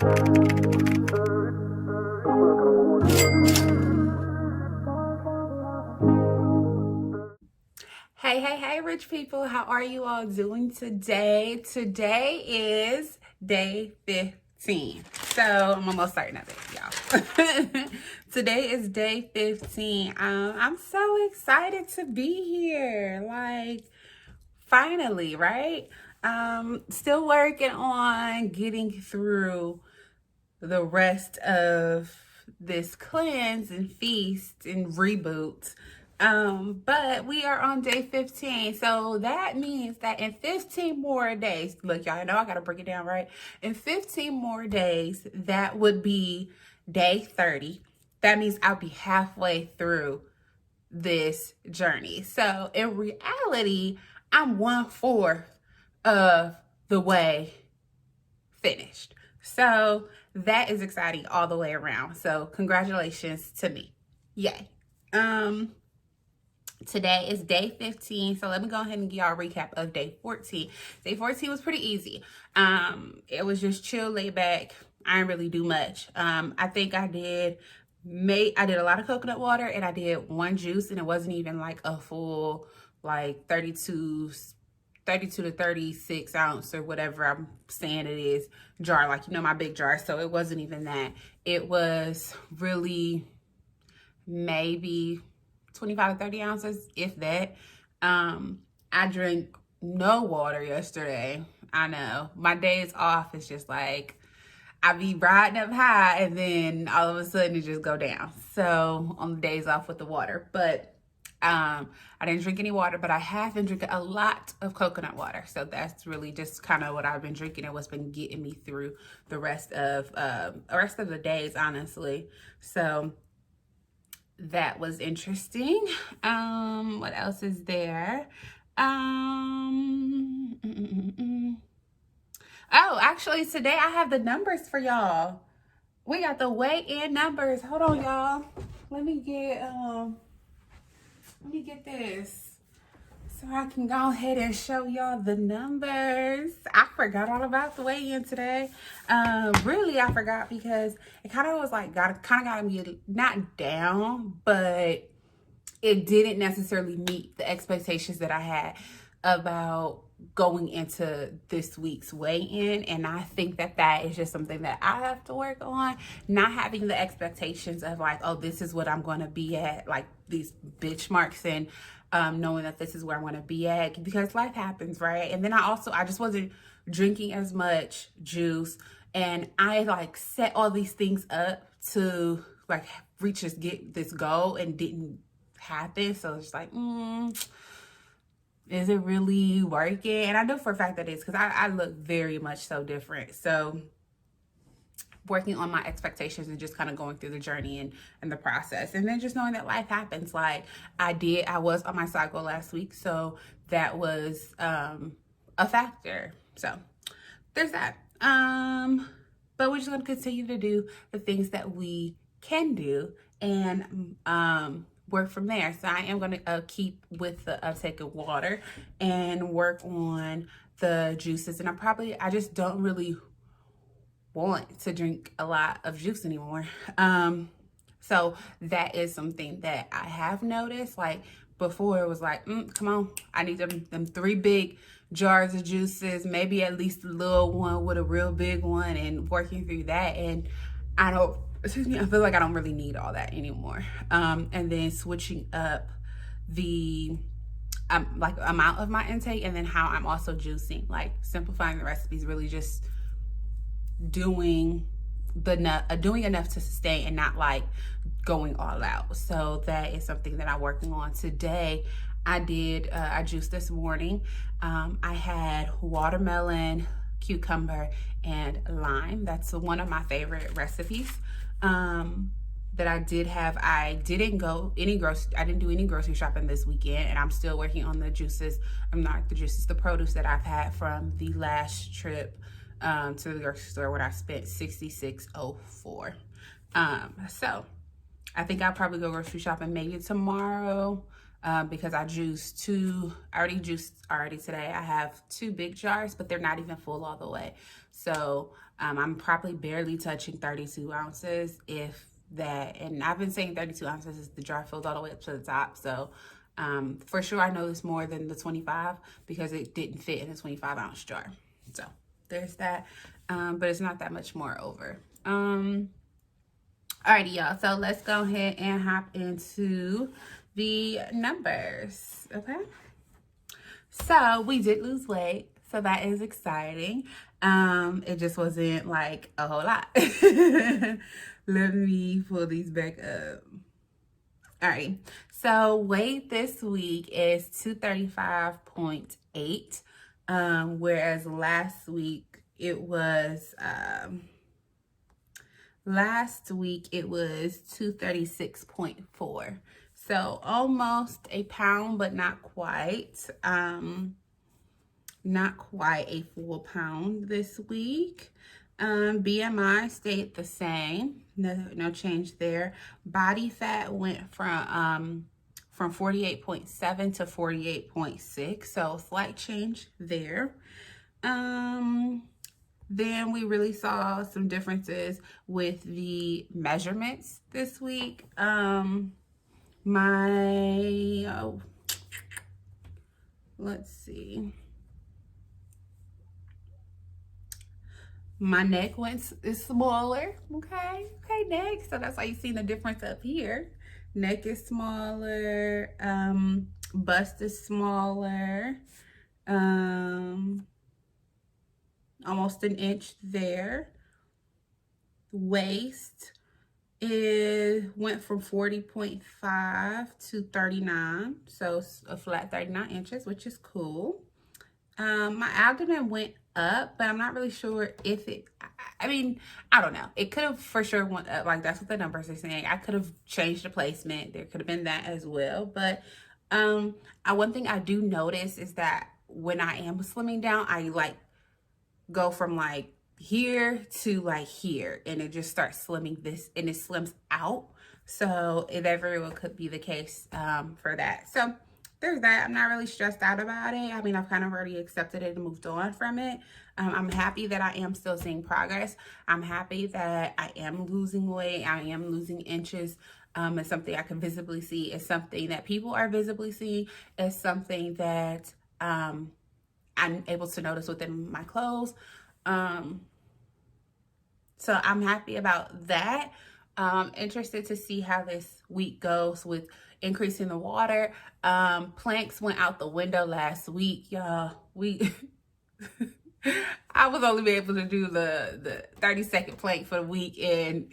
Hey, rich people. How are you all doing today? Today is day 15. So I'm almost certain of it, y'all. Today is day 15. I'm so excited to be here. Like, finally, right? Still working on getting through the rest of this cleanse and feast and reboot. But we are on day 15. So that means that in 15 more days, look, y'all know I gotta break it down, right? In 15 more days, that would be day 30. That means I'll be halfway through this journey. So in reality, I'm 1/4 of the way finished. So that is exciting all the way around. So congratulations to me. Yay. Today is day 15. So let me go ahead and give y'all a recap of day 14. Day 14 was pretty easy. It was just chill, lay back. I didn't really do much. I think I did a lot of coconut water, and I did one juice, and it wasn't even like a full like 32 to 36 ounce or whatever I'm saying it is jar, like, you know, my big jar. So it wasn't even that. It was really maybe 25 to 30 ounces, if that. I drank no water yesterday. I know my days off is just like I be riding up high and then all of a sudden it just go down. So on the days off with the water, but I didn't drink any water, but I have been drinking a lot of coconut water. So that's really just kind of what I've been drinking and what's been getting me through the rest of the days, honestly. So that was interesting. What else is there? Oh, actually today I have the numbers for y'all. We got the weigh-in numbers. Hold on, y'all. Let me get this so I can go ahead and show y'all the numbers. I forgot all about the weigh-in today. Really, I forgot because it kind of was like got me not down, but it didn't necessarily meet the expectations that I had about going into this week's weigh-in. And I think that is just something that I have to work on, not having the expectations of like, oh, this is what I'm going to be at, like these benchmarks, and knowing that this is where I'm going to be at, because life happens, right? And then I just wasn't drinking as much juice, and I like set all these things up to like get this goal, and didn't happen. So it's like, is it really working? And I know for a fact that it is, because I look very much so different. So working on my expectations and just kind of going through the journey and the process, and then just knowing that life happens. Like I was on my cycle last week, so that was a factor. So there's that. But we're just going to continue to do the things that we can do and work from there. So I am going to keep with the uptake of water and work on the juices. And I just don't really want to drink a lot of juice anymore. So that is something that I have noticed. Like before it was like, come on, I need them 3 big jars of juices, maybe at least a little one with a real big one, and working through that. And I feel like I don't really need all that anymore. And then switching up the like amount of my intake, and then how I'm also juicing, like simplifying the recipes, really just doing enough to sustain and not like going all out. So that is something that I'm working on today. I juiced this morning. I had watermelon, cucumber, and lime. That's one of my favorite recipes that I did have. I didn't do any grocery shopping this weekend, and I'm still working on the juices. The produce that I've had from the last trip to the grocery store when I spent $66.04. So I think I'll probably go grocery shopping maybe tomorrow. because I already juiced already today. I have 2 big jars, but they're not even full all the way. So I'm probably barely touching 32 ounces, if that. And I've been saying 32 ounces is the jar filled all the way up to the top. So for sure, I know it's more than the 25 because it didn't fit in a 25-ounce jar. So there's that. But it's not that much more over. Alrighty, y'all. So let's go ahead and hop into the numbers. Okay. So we did lose weight. So that is exciting. It just wasn't like a whole lot. Let me pull these back up. All right. So weight this week is 235.8. Whereas last week it was 236.4. So almost a pound, but not quite. Not quite a full pound this week. BMI stayed the same. No change there. Body fat went from 48.7 to 48.6. So slight change there. Then we really saw some differences with the measurements this week. Let's see. My neck is smaller. Okay, neck. So that's why you see the difference up here. Neck is smaller. Bust is smaller. Almost an inch there. Waist went from 40.5 to 39. So a flat 39 inches, which is cool. My abdomen went up, but I'm not really sure if I mean, I don't know. It could have for sure went up. Like, that's what the numbers are saying. I could have changed the placement. There could have been that as well. But one thing I do notice is that when I am slimming down, I like go from like here to like here, and it just starts slimming this, and it slims out. So it very well could be the case for that. So there's that. I'm not really stressed out about it. I mean, I've kind of already accepted it and moved on from it. I'm happy that I am still seeing progress. I'm happy that I am losing weight. I am losing inches. It's something I can visibly see. It's something that people are visibly seeing. It's something that I'm able to notice within my clothes. So I'm happy about that. Interested to see how this week goes with increasing the water. Planks went out the window last week, y'all. I was only able to do the 30-second plank for the week, and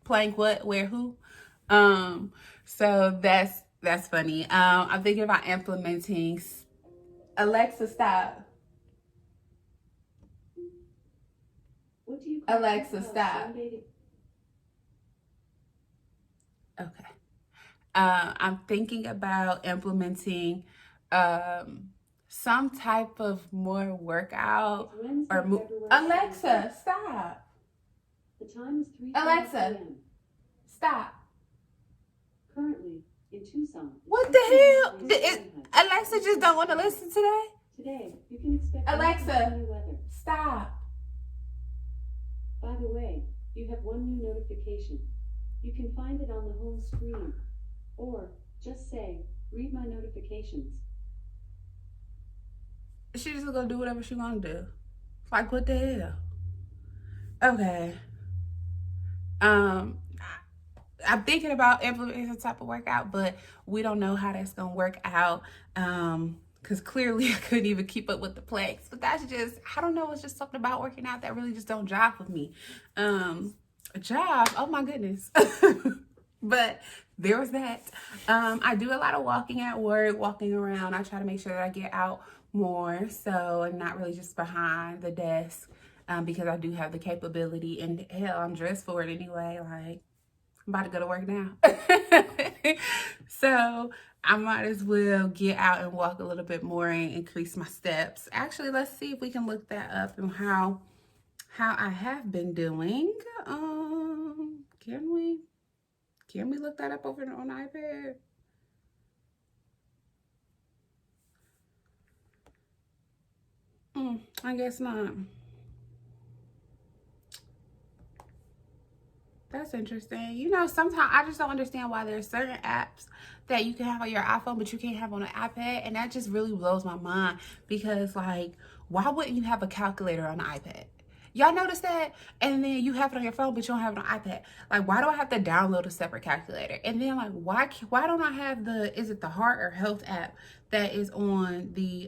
plank what, where, who? So that's funny. I'm thinking about implementing. Alexa, stop. What do you Alexa, stop. Okay. I'm thinking about implementing some type of more workout or Alexa, stop. The time is 3:00 Alexa, p.m. stop. Currently in Tucson. What the hell? Alexa just don't want to listen today? Today, you can expect Alexa, weather. stop. By the way, you have one new notification. You can find it on the home screen. Or just say, read my notifications. She just gonna do whatever she wanna do. Like, what the hell? Okay. I'm thinking about implementing some type of workout, but we don't know how that's gonna work out. Because clearly I couldn't even keep up with the planks. But that's just, I don't know, it's just something about working out that really just don't jive with me. Jive, oh my goodness. But there was that. I do a lot of walking at work, walking around. I try to make sure that I get out more, so I'm not really just behind the desk, because I do have the capability, and hell, I'm dressed for it anyway. Like, I'm about to go to work now. So I might as well get out and walk a little bit more and increase my steps. Actually, let's see if we can look that up and how I have been doing. Can we look that up over on iPad? I guess not. That's interesting. You know, sometimes I just don't understand why there's certain apps that you can have on your iPhone, but you can't have on an iPad. And that just really blows my mind because, like, why wouldn't you have a calculator on the iPad? Y'all notice that? And then you have it on your phone, but you don't have it on iPad. Like, why do I have to download a separate calculator? And then, like, why don't I have is it the heart or health app that is on the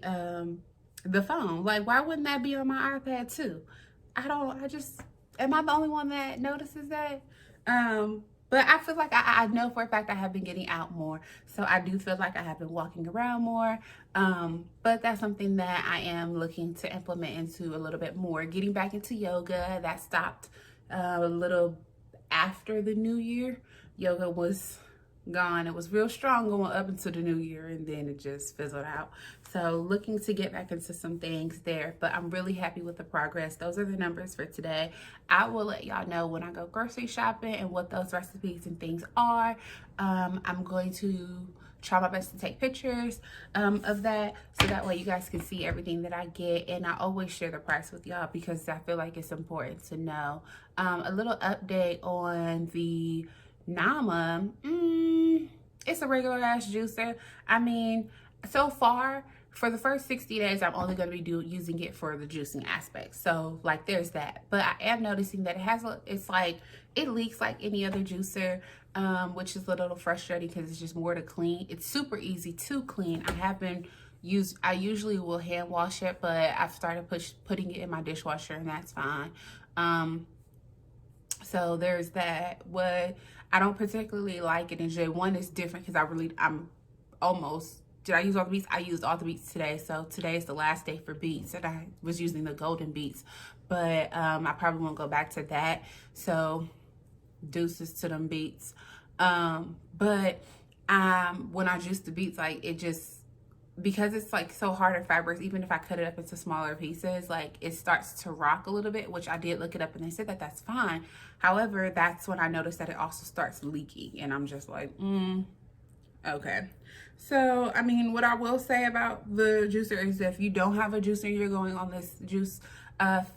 phone? Like, why wouldn't that be on my iPad too? Am I the only one that notices that? But I feel like I know for a fact I have been getting out more. So I do feel like I have been walking around more. But that's something that I am looking to implement into a little bit more. Getting back into yoga, that stopped a little after the new year. Yoga was gone. It was real strong going up into the new year, and then it just fizzled out. So looking to get back into some things there, but I'm really happy with the progress. Those are the numbers for today. I will let y'all know when I go grocery shopping and what those recipes and things are. I'm going to try my best to take pictures of that, so that way you guys can see everything that I get. And I always share the price with y'all because I feel like it's important to know. A little update on the Nama. It's a regular ass juicer. I mean, so far for the first 60 days, I'm only going to be using it for the juicing aspect. So like there's that. But I am noticing that it leaks like any other juicer, which is a little frustrating because it's just more to clean. It's super easy to clean. I usually will hand wash it, but I've started putting it in my dishwasher, and that's fine. So there's that. What I don't particularly like it in J1 is different because did I use all the beets? I used all the beets today. So today is the last day for beets, and I was using the golden beets. But I probably won't go back to that. So deuces to them beets. But when I juice the beets, like because it's like so hard and fibrous, even if I cut it up into smaller pieces, like it starts to rock a little bit, which I did look it up and they said that that's fine. However, that's when I noticed that it also starts leaking, and I'm just like, okay. So, I mean, what I will say about the juicer is if you don't have a juicer, you're going on this juice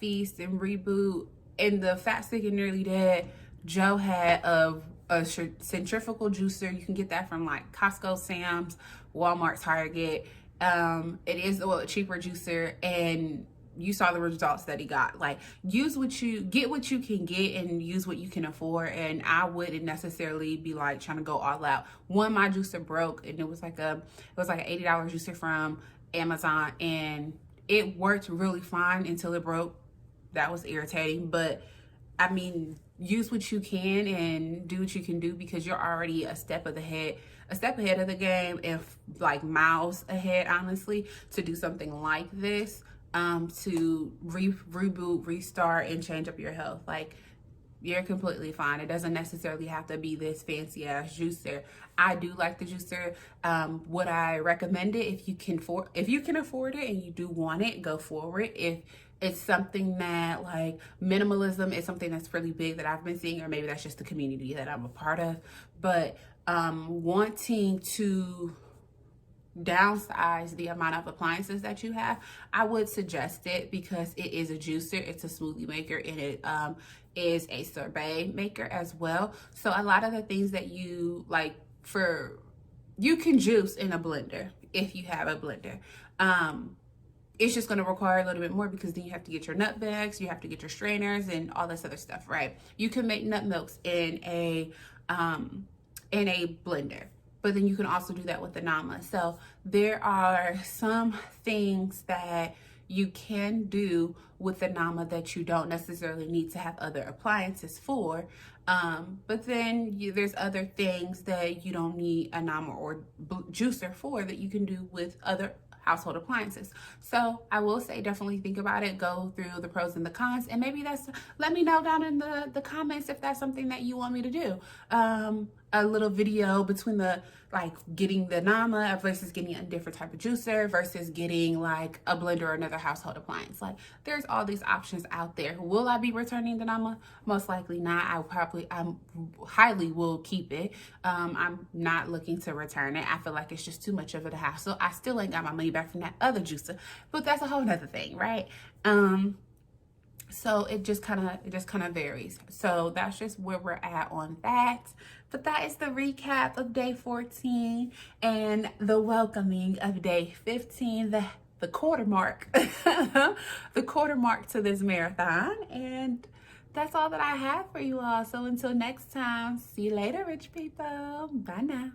feast and reboot, and the Fat, Sick, and Nearly Dead, Joe had a centrifugal juicer. You can get that from like Costco, Sam's, Walmart, Target. It is a cheaper juicer, and you saw the results that he got. Like, get what you can get and use what you can afford. And I wouldn't necessarily be like trying to go all out. My juicer broke, and it was like an $80 juicer from Amazon, and it worked really fine until it broke. That was irritating, but I mean, use what you can and do what you can do, because you're already a step ahead of the game, and like miles ahead, honestly, to do something like this, to reboot, restart, and change up your health. Like, you're completely fine. It doesn't necessarily have to be this fancy ass juicer. I do like the juicer. Would I recommend it? If you can afford it and you do want it, go for it. If it's something that, like, minimalism is something that's really big that I've been seeing, or maybe that's just the community that I'm a part of, but wanting to downsize the amount of appliances that you have, I would suggest it, because it is a juicer, it's a smoothie maker, and it is a sorbet maker as well. So a lot of the things that you like, you can juice in a blender if you have a blender. It's just going to require a little bit more, because then you have to get your nut bags, you have to get your strainers, and all this other stuff, right? You can make nut milks in a blender, but then you can also do that with the Nama. So there are some things that you can do with the Nama that you don't necessarily need to have other appliances for. But then there's other things that you don't need a Nama or juicer for, that you can do with other household appliances. So I will say, definitely think about it, go through the pros and the cons, and maybe let me know down in the comments if that's something that you want me to do. a little video between the like getting the Nama versus getting a different type of juicer versus getting like a blender or another household appliance. Like there's all these options out there. Will I be returning the Nama? Most likely not. I highly will keep it. I'm not looking to return it. I feel like it's just too much of a hassle. I still ain't got my money back from that other juicer, but that's a whole nother thing, right? So it just kind of varies. So that's just where we're at on that. But that is the recap of day 14 and the welcoming of day 15, the quarter mark, the quarter mark to this marathon. And that's all that I have for you all. So until next time, see you later, rich people. Bye now.